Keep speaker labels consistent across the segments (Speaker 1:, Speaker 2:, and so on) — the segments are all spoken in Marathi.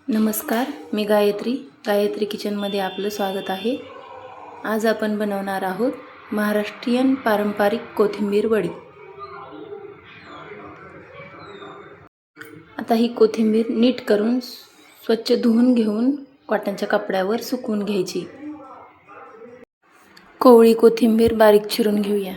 Speaker 1: नमस्कार, मी गायत्री किचनमध्ये आपलं स्वागत आहे। आज आपण बनवणार आहोत महाराष्ट्रीयन पारंपरिक कोथिंबीर वडी। आता ही कोथिंबीर नीट करून स्वच्छ धुवून घेऊन कॉटनच्या कपड्यावर सुकवून घ्यायची। कोवळी कोथिंबीर बारीक चिरून घेऊया।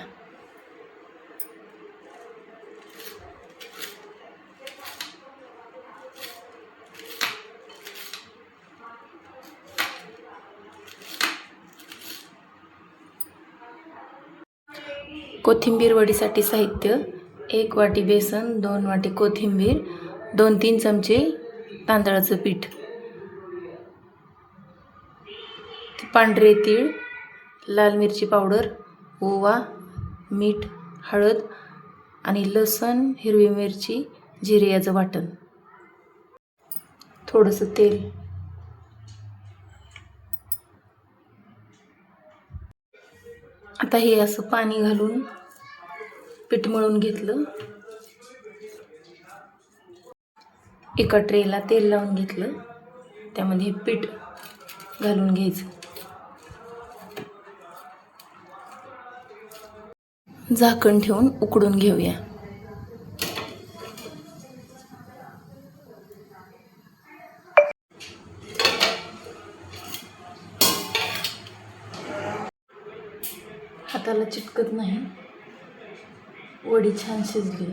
Speaker 1: कोथिंबीर वडीसाठी साहित्य: 1 वाटी बेसन, 2 वाटी कोथिंबीर, 2-3 चमचे तांदळाचं पीठ, पांढरे तीळ, लाल मिरची पावडर, ओवा, मीठ, हळद आणि लसूण, हिरवी मिरची, जिरे याचं वाटण, थोडंसं तेल। आता हे असं पाणी घालून पीठ मळून घेतलं। एका ट्रेला तेल लावून घेतलं, त्यामध्ये पीठ घालून घ्यायचं। झाकण ठेवून उकडून घेऊया। हाताला चिटकत नाही, वडी छान शिजली।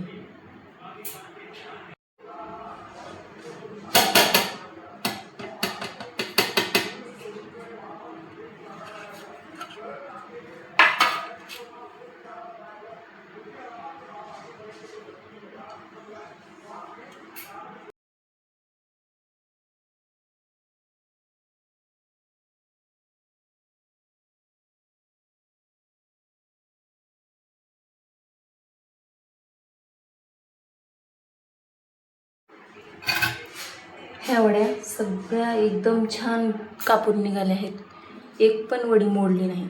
Speaker 1: ह्या वड्या सगळ्या एकदम छान कापून निघाल्या आहेत, एक पण वडी मोडली नाही,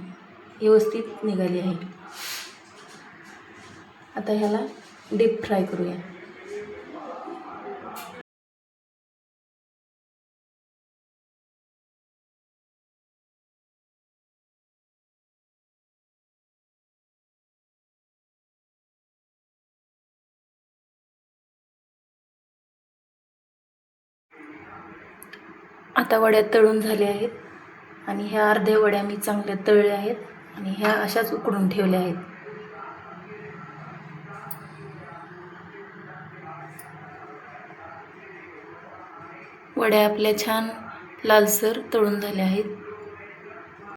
Speaker 1: व्यवस्थित निघाली आहे। आता ह्याला डीप फ्राय करूया। आता वड्या तळून झाल्या आहेत आणि ह्या अर्ध्या वड्या मी चांगल्या तळल्या आहेत आणि ह्या अशाच उकडून ठेवल्या आहेत। वड्या आपल्या छान लालसर तळून झाल्या आहेत।